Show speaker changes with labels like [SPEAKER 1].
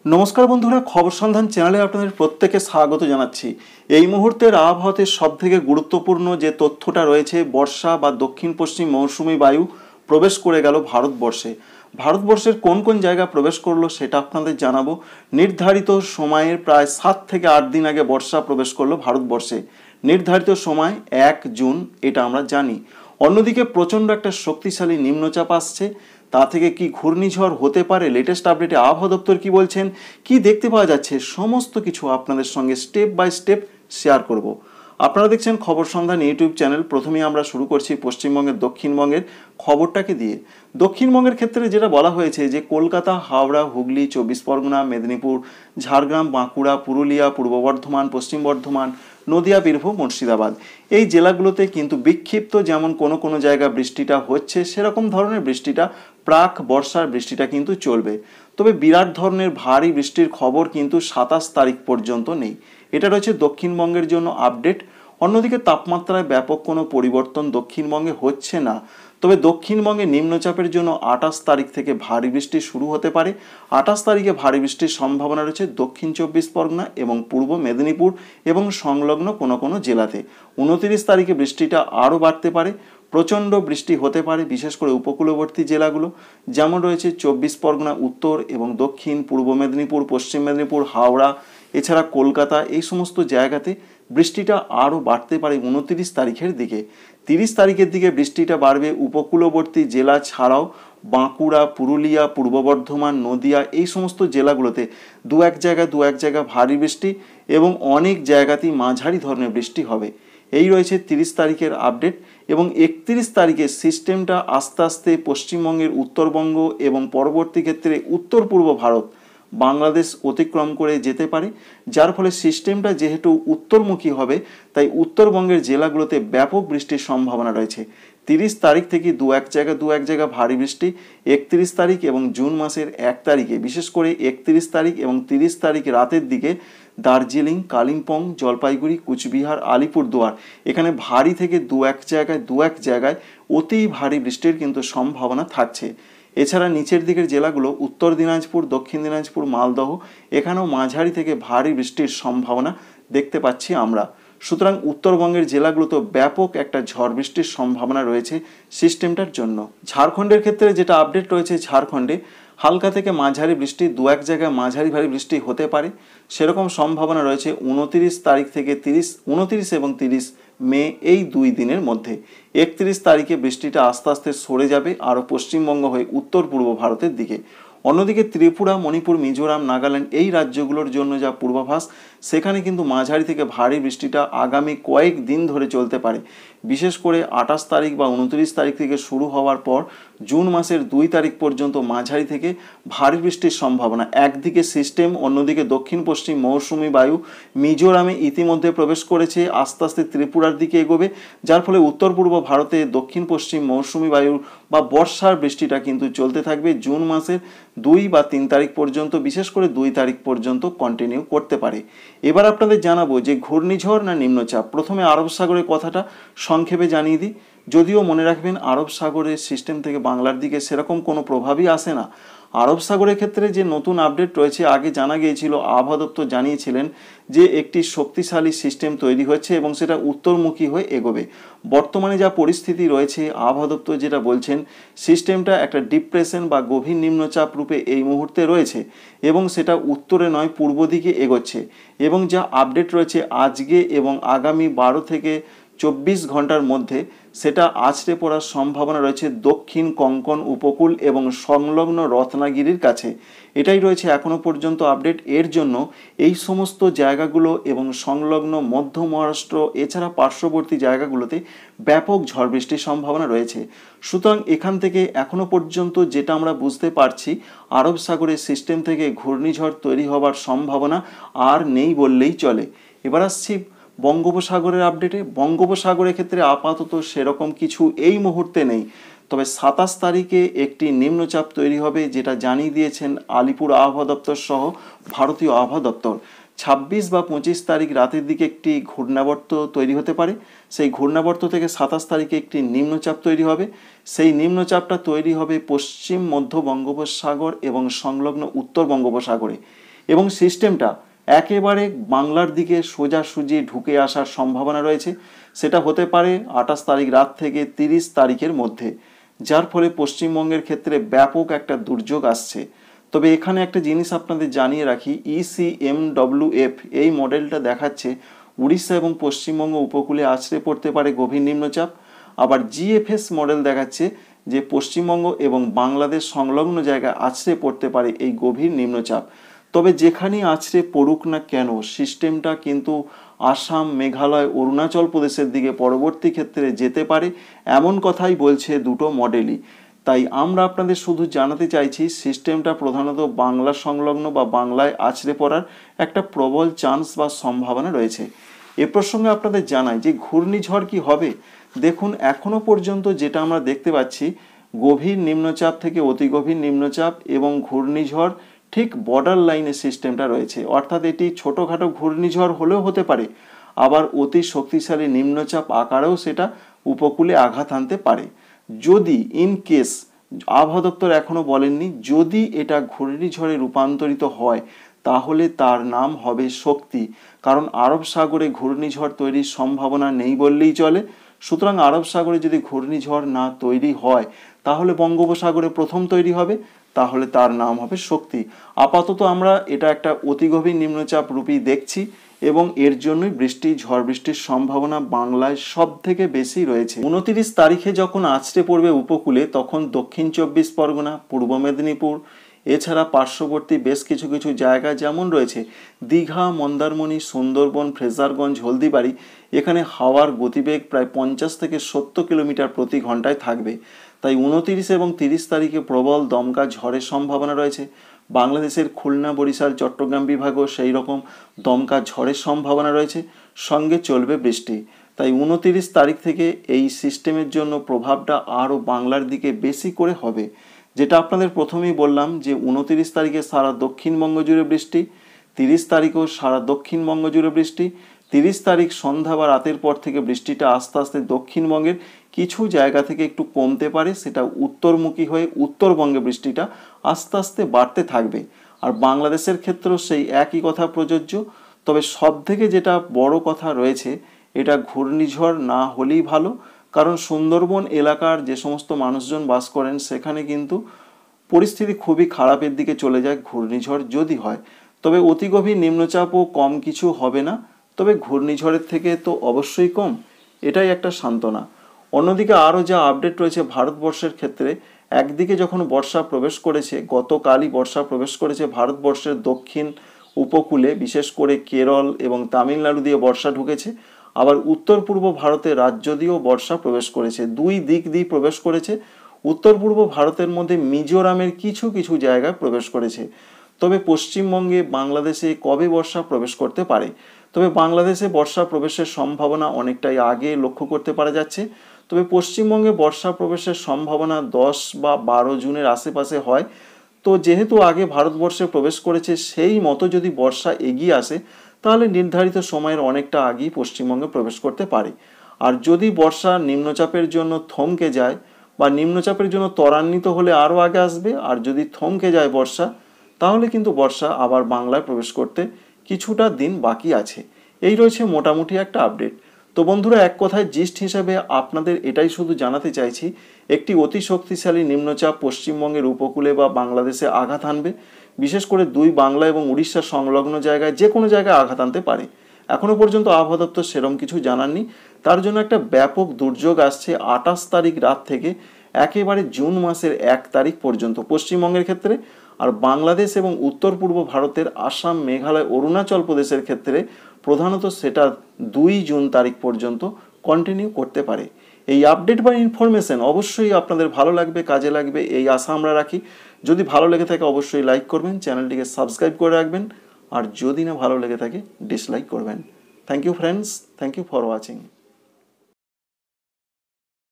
[SPEAKER 1] নমস্কার বন্ধুরা, খবর সন্ধান চ্যানেলে আপনাদের প্রত্যেকে স্বাগত জানাচ্ছি। এই মুহূর্তের আবহাওয়াতে সবথেকে গুরুত্বপূর্ণ যে তথ্যটা রয়েছে, বর্ষা বা দক্ষিণ পশ্চিম মৌসুমি বায়ু প্রবেশ করে গেল ভারতবর্ষে। ভারতবর্ষের কোন কোন জায়গা প্রবেশ করলো সেটা আপনাদের জানাবো। নির্ধারিত সময়ের প্রায় 7 থেকে 8 দিন আগে বর্ষা প্রবেশ করলো ভারতবর্ষে। নির্ধারিত সময় 1 জুন, এটা আমরা জানি। অন্যদিকে প্রচণ্ড একটা শক্তিশালী নিম্নচাপ আসছে, তা থেকে কি ঘূর্ণিঝড় হতে পারে, লেটেস্ট আপডেটে আবহাওয়া দপ্তর কি বলছেন, কি দেখতে পাওয়া যাচ্ছে, সমস্ত কিছু আপনাদের সঙ্গে স্টেপ বাই স্টেপ শেয়ার করব। আপনারা দেখছেন খবর সন্ধান ইউটিউব চ্যানেল। প্রথমেই আমরা শুরু করছি পশ্চিমবঙ্গের দক্ষিণবঙ্গের খবরটাকে দিয়ে। দক্ষিণবঙ্গের ক্ষেত্রে যেটা বলা হয়েছে যে কলকাতা, হাওড়া, হুগলি, 24 পরগনা, মেদিনীপুর, ঝাড়গ্রাম, বাঁকুড়া, পুরুলিয়া, পূর্ব বর্ধমান, পশ্চিম বর্ধমান, নদিয়া, বীরভূম, মুর্শিদাবাদ, এই জেলাগুলোতে কিন্তু বিক্ষিপ্ত, যেমন কোনো কোনো জায়গায় বৃষ্টিটা হচ্ছে, সেরকম ধরনের বৃষ্টিটা, প্রাক বর্ষার বৃষ্টিটা কিন্তু চলবে। তবে বিরাট ধরনের ভারী বৃষ্টির খবর কিন্তু 27 তারিখ পর্যন্ত নেই। এটা রয়েছে দক্ষিণবঙ্গের জন্য আপডেট। অন্যদিকে তাপমাত্রায় ব্যাপক কোনো পরিবর্তন দক্ষিণবঙ্গে হচ্ছে না। তবে দক্ষিণবঙ্গে নিম্নচাপের জন্য 28 তারিখ থেকে ভারী বৃষ্টি শুরু হতে পারে। 28 তারিখে ভারী বৃষ্টির সম্ভাবনা রয়েছে দক্ষিণ 24 পরগনা এবং পূর্ব মেদিনীপুর এবং সংলগ্ন কোনো কোনো জেলাতে। 29 তারিখে বৃষ্টিটা আরও বাড়তে পারে। প্রচণ্ড বৃষ্টি হতে পারে বিশেষ করে উপকূলবর্তী জেলাগুলো, যেমন রয়েছে 24 পরগনা উত্তর এবং দক্ষিণ, পূর্ব মেদিনীপুর, পশ্চিম মেদিনীপুর, হাওড়া, এছাড়া কলকাতা, এই সমস্ত জায়গাতে বৃষ্টিটা আরও বাড়তে পারে 29 তারিখের দিকে। 30 তারিখের দিকে বৃষ্টিটা বাড়বে উপকূলবর্তী জেলা ছাড়াও বাঁকুড়া, পুরুলিয়া, পূর্ব বর্ধমান, নদিয়া, এই সমস্ত জেলাগুলোতে দু এক জায়গা ভারী বৃষ্টি এবং অনেক জায়গাতেই মাঝারি ধরনের বৃষ্টি হবে। এই রয়েছে 30 তারিখের আপডেট। এবং 31 তারিখে সিস্টেমটা আস্তে আস্তে পশ্চিমবঙ্গের উত্তরবঙ্গ এবং পরবর্তী ক্ষেত্রে উত্তর পূর্ব ভারত, বাংলাদেশ অতিক্রম করে যেতে পারে, যার ফলে সিস্টেমটা যেহেতু উত্তরমুখী হবে, তাই উত্তরবঙ্গের জেলাগুলোতে ব্যাপক বৃষ্টির সম্ভাবনা রয়েছে। 30 তারিখ থেকে দু এক জায়গা ভারী বৃষ্টি। 31 তারিখ এবং জুন মাসের 1 তারিখে, বিশেষ করে 31 তারিখ এবং 30 তারিখ রাতের দিকে দার্জিলিং, কালিম্পং, জলপাইগুড়ি, কুচবিহার, আলিপুরদুয়ার, এখানে ভারী থেকে দু এক জায়গায় অতি ভারী বৃষ্টির কিন্তু সম্ভাবনা থাকছে। এছাড়া নিচের দিকের জেলাগুলো উত্তর দিনাজপুর, দক্ষিণ দিনাজপুর, মালদহ, এখানেও মাঝারি থেকে ভারী বৃষ্টির সম্ভাবনা দেখতে পাচ্ছি আমরা। সুতরাং উত্তরবঙ্গের জেলাগুলোতে ব্যাপক একটা ঝড় বৃষ্টির সম্ভাবনা রয়েছে সিস্টেমটার জন্য। ঝাড়খণ্ডের ক্ষেত্রে যেটা আপডেট রয়েছে, ঝাড়খণ্ডে হালকা থেকে মাঝারি বৃষ্টি, দু এক জায়গায় মাঝারি ভারী বৃষ্টি হতে পারে, সেরকম সম্ভাবনা রয়েছে 29 তারিখ থেকে 29 এবং 30 মে, এই 2 দিনের মধ্যে। 31 তারিখে বৃষ্টিটা আস্তে আস্তে সরে যাবে আরও পশ্চিমবঙ্গ হয়ে উত্তর পূর্ব ভারতের দিকে। অন্যদিকে ত্রিপুরা, মণিপুর, মিজোরাম, নাগাল্যান্ড, এই রাজ্যগুলোর জন্য যা পূর্বাভাস, সেখানে কিন্তু মাঝারি থেকে ভারী বৃষ্টিটা আগামী কয়েক দিন ধরে চলতে পারে। বিশেষ করে 28 তারিখ বা 29 তারিখ থেকে শুরু হওয়ার পর জুন মাসের 2 তারিখ পর্যন্ত মাঝারি থেকে ভারী বৃষ্টির সম্ভাবনা। একদিকে সিস্টেম, অন্যদিকে দক্ষিণ পশ্চিম মৌসুমি বায়ু মিজোরামে ইতিমধ্যে প্রবেশ করেছে, আস্তে আস্তে ত্রিপুরার দিকে এগোবে, যার ফলে উত্তর পূর্ব ভারতে দক্ষিণ পশ্চিম মৌসুমি বায়ুর বা বর্ষার বৃষ্টিটা কিন্তু চলতে থাকবে জুন মাসের 2 বা 3 তারিখ পর্যন্ত, বিশেষ করে 2 তারিখ পর্যন্ত কন্টিনিউ করতে পারে। এবার আপনাদের জানাবো যে ঘূর্ণিঝড় না নিম্নচাপ। প্রথমে আরব সাগরের কথাটা সংক্ষেপে জানিয়ে দিই। যদিও মনে রাখবেন আরব সাগরের সিস্টেম থেকে বাংলার দিকে সেরকম কোনো প্রভাবই আসে না। আরব সাগরের ক্ষেত্রে যে নতুন আপডেট রয়েছে, আগে জানা গিয়েছিল, আবহাওয়া দপ্তর জানিয়েছিলেন যে একটি শক্তিশালী সিস্টেম তৈরি হচ্ছে এবং সেটা উত্তরমুখী হয়ে এগোবে। বর্তমানে যা পরিস্থিতি রয়েছে, আবহাওয়া দপ্তর যেটা বলছেন, সিস্টেমটা একটা ডিপ্রেশন বা গভীর নিম্নচাপ রূপে এই মুহূর্তে রয়েছে এবং সেটা উত্তরে নয় পূর্ব দিকে এগোচ্ছে। এবং যা আপডেট রয়েছে আজকে এবং আগামী 12 থেকে 24 ঘন্টার মধ্যে, সেটা আছড়ে পড়ার সম্ভাবনা রয়েছে দক্ষিণ কোঙ্কণ উপকূল এবং সংলগ্ন রত্নাগিরির কাছে। এটাই রয়েছে এখনো পর্যন্ত আপডেট। এর জন্য এই সমস্ত জায়গাগুলো এবং সংলগ্ন মধ্য মহারাষ্ট্র, এছাড়া পার্শ্ববর্তী জায়গাগুলোতে ব্যাপক ঝড় বৃষ্টির সম্ভাবনা রয়েছে। সুতরাং এখান থেকে এখনো পর্যন্ত যেটা আমরা বুঝতে পারছি, আরব সাগরের সিস্টেম থেকে ঘূর্ণিঝড় তৈরি হবার সম্ভাবনা আর নেই বললেই চলে। এবার আসছি বঙ্গোপসাগরের আপডেটে। বঙ্গোপসাগরের ক্ষেত্রে আপাতত সেরকম কিছু এই মুহূর্তে নেই। তবে 27 তারিখে একটি নিম্নচাপ তৈরি হবে, যেটা জানিয়ে দিয়েছেন আলিপুর আবহাওয়া দপ্তর সহ ভারতীয় আবহাওয়া দপ্তর। 26 বা 25 তারিখ রাতের দিকে একটি ঘূর্ণাবর্ত তৈরি হতে পারে। সেই ঘূর্ণাবর্ত থেকে 27 তারিখে একটি নিম্নচাপ তৈরি হবে। সেই নিম্নচাপটা তৈরি হবে পশ্চিম মধ্য বঙ্গোপসাগর এবং সংলগ্ন উত্তর বঙ্গোপসাগরে। এবং সিস্টেমটা একেবারে বাংলার দিকে সোজাসুজি ঢুকে আসার সম্ভাবনা রয়েছে। সেটা হতে পারে 28 তারিখ রাত থেকে 30 তারিখের মধ্যে, যার ফলে পশ্চিমবঙ্গের ক্ষেত্রে ব্যাপক একটা দুর্যোগ আসছে। তবে এখানে একটা জিনিস আপনাদের জানিয়ে রাখি, ECMWF এই মডেলটা দেখাচ্ছে উড়িষ্যা এবং পশ্চিমবঙ্গ উপকূলে আছড়ে পড়তে পারে গভীর নিম্নচাপ। আবার GFS মডেল দেখাচ্ছে যে পশ্চিমবঙ্গ এবং বাংলাদেশ সংলগ্ন জায়গায় আছড়ে পড়তে পারে এই গভীর নিম্নচাপ। তবে যেখানেই আছড়ে পড়ুক না কেন, সিস্টেমটা কিন্তু আসাম, মেঘালয়, অরুণাচল প্রদেশের দিকে পরবর্তী ক্ষেত্রে যেতে পারে, এমন কথাই বলছে দুটো মডেলই। তাই আমরা আপনাদের শুধু জানাতে চাইছি সিস্টেমটা প্রধানত বাংলা সংলগ্ন বা বাংলায় আছড়ে পড়ার একটা প্রবল চান্স বা সম্ভাবনা রয়েছে। এ প্রসঙ্গে আপনাদের জানাই যে ঘূর্ণিঝড় কি হবে। দেখুন, এখনো পর্যন্ত যেটা আমরা দেখতে পাচ্ছি, গভীর নিম্নচাপ থেকে অতি গভীর নিম্নচাপ এবং ঘূর্ণিঝড় ঠিক বর্ডার লাইনে সিস্টেমটা রয়েছে। অর্থাৎ এটি ছোটোখাটো ঘূর্ণিঝড় হলেও হতে পারে, আবার অতি শক্তিশালী নিম্নচাপ আকারেও সেটা উপকূলে আঘাত আনতে পারে। যদি ইন কেস, আবহাওয়া দপ্তর এখনো বলেননি, যদি এটা ঘূর্ণিঝড়ে রূপান্তরিত হয় তাহলে তার নাম হবে শক্তি। কারণ আরব সাগরে ঘূর্ণিঝড় তৈরির সম্ভাবনা নেই বললেই চলে। সুতরাং আরব সাগরে যদি ঘূর্ণিঝড় না তৈরি হয় তাহলে বঙ্গোপসাগরে প্রথম তৈরি হবে, তাহলে তার নাম হবে শক্তি। আপাতত আমরা এটা একটা অতি গভীর নিম্নচাপ রূপী দেখছি এবং এর জন্যই ঝড় বৃষ্টির সম্ভাবনা বাংলায় সব থেকে বেশি রয়েছে। 29 তারিখে যখন আছড়ে পড়বে উপকূলে, তখন দক্ষিণ 24 পরগনা, পূর্ব মেদিনীপুর, এছাড়া পার্শ্ববর্তী বেশ কিছু কিছু জায়গা যেমন রয়েছে দীঘা, মন্দারমণি, সুন্দরবন, ফ্রেজারগঞ্জ, হলদিবাড়ি, এখানে হাওয়ার গতিবেগ প্রায় 50 থেকে 70 কিলোমিটার প্রতি ঘন্টায় থাকবে। তাই 29 এবং 30 তারিখে প্রবল দমকা ঝড়ের সম্ভাবনা রয়েছে। বাংলাদেশের খুলনা, বরিশাল, চট্টগ্রাম বিভাগও সেই রকম দমকা ঝড়ের সম্ভাবনা রয়েছে, সঙ্গে চলবে বৃষ্টি। তাই 29 তারিখ থেকে এই সিস্টেমের জন্য প্রভাবটা আরও বাংলার দিকে বেশি করে হবে। যেটা আপনাদের প্রথমেই বললাম যে 29 তারিখে সারা দক্ষিণবঙ্গ জুড়ে বৃষ্টি, 30 তারিখেও সারা দক্ষিণবঙ্গ জুড়ে বৃষ্টি। 30 তারিখ সন্ধ্যা বা রাতের পর থেকে বৃষ্টিটা আস্তে আস্তে দক্ষিণবঙ্গের কিছু জায়গা থেকে একটু কমতে পারে, সেটা উত্তরমুখী হয়ে উত্তরবঙ্গে বৃষ্টিটা আস্তে আস্তে বাড়তে থাকবে। আর বাংলাদেশের ক্ষেত্রেও সেই একই কথা প্রযোজ্য। তবে সব থেকে যেটা বড় কথা রয়েছে, এটা ঘূর্ণিঝড় না হলেই ভালো। কারণ সুন্দরবন এলাকার যে সমস্ত মানুষজন বাস করেন সেখানে কিন্তু পরিস্থিতি খুবই খারাপের দিকে চলে যায় ঘূর্ণিঝড় যদি হয়। তবে অতি গভীর নিম্নচাপও কম কিছু হবে না, তবে ঘূর্ণিঝড়ের থেকে তো অবশ্যই কম, এটাই একটা সান্ত্বনা। অন্যদিকে আরও যা আপডেট রয়েছে ভারতবর্ষের ক্ষেত্রে, একদিকে যখন বর্ষা প্রবেশ করেছে, গতকালই বর্ষা প্রবেশ করেছে ভারতবর্ষের দক্ষিণ উপকূলে, বিশেষ করে কেরল এবং তামিলনাড়ু দিয়ে বর্ষা ঢুকেছে। আবার উত্তর পূর্ব ভারতের রাজ্য দিয়েও বর্ষা প্রবেশ করেছে, দুই দিক দিয়ে প্রবেশ করেছে। উত্তর পূর্ব ভারতের মধ্যে মিজোরামের কিছু কিছু জায়গায় প্রবেশ করেছে। তবে পশ্চিমবঙ্গে, বাংলাদেশে কবে বর্ষা প্রবেশ করতে পারে? তবে বাংলাদেশে বর্ষা প্রবেশের সম্ভাবনা অনেকটাই আগে লক্ষ্য করতে পারা যাচ্ছে। তবে পশ্চিমবঙ্গে বর্ষা প্রবেশের সম্ভাবনা 10 বা 12 জুনের আশেপাশে হয়। তো যেহেতু আগে ভারতবর্ষে প্রবেশ করেছে, সেই মতো যদি বর্ষা এগিয়ে আসে তাহলে নির্ধারিত সময়ের অনেকটা আগেই পশ্চিমবঙ্গে প্রবেশ করতে পারে। আর যদি বর্ষা নিম্নচাপের জন্য থমকে যায় বা নিম্নচাপের জন্য ত্বরান্বিত হলে আরও আগে আসবে, আর যদি থমকে যায় বর্ষা, তাহলে কিন্তু বর্ষা আবার বাংলায় প্রবেশ করতে কিছুটা দিন বাকি আছে। এই রয়েছে মোটামুটি একটা আপডেট। তো বন্ধুরা, এক কথায় জিস্ট হিসাবে আপনাদের এটাই শুধু জানাতে চাইছি, একটি অতি শক্তিশালী নিম্নচাপ পশ্চিমবঙ্গের উপকূলে বা বাংলাদেশে আঘাত আনবে। বিশেষ করে দুই বাংলা এবং উড়িষ্যা সংলগ্ন জায়গায় যে কোনো জায়গায় আঘাত আনতে পারে। এখনও পর্যন্ত আবহাওয়া দপ্তর সেরকম কিছু জানাননি। তার জন্য একটা ব্যাপক দুর্যোগ আসছে 28 তারিখ রাত থেকে একেবারে জুন মাসের 1 তারিখ পর্যন্ত পশ্চিমবঙ্গের ক্ষেত্রে। আর বাংলাদেশ এবং উত্তর পূর্ব ভারতের আসাম, মেঘালয়, অরুণাচল প্রদেশের ক্ষেত্রে প্রধানত সেটা 2 জুন তারিখ পর্যন্ত কন্টিনিউ করতে পারে। এই আপডেট বা ইনফরমেশন অবশ্যই আপনাদের ভালো লাগবে, কাজে লাগবে, এই আশা আমরা রাখি। যদি ভালো লেগে থাকে অবশ্যই লাইক করবেন, চ্যানেলটিকে সাবস্ক্রাইব করে রাখবেন, আর যদি না ভালো লেগে থাকে ডিসলাইক করবেন। Thank you friends, thank you for watching.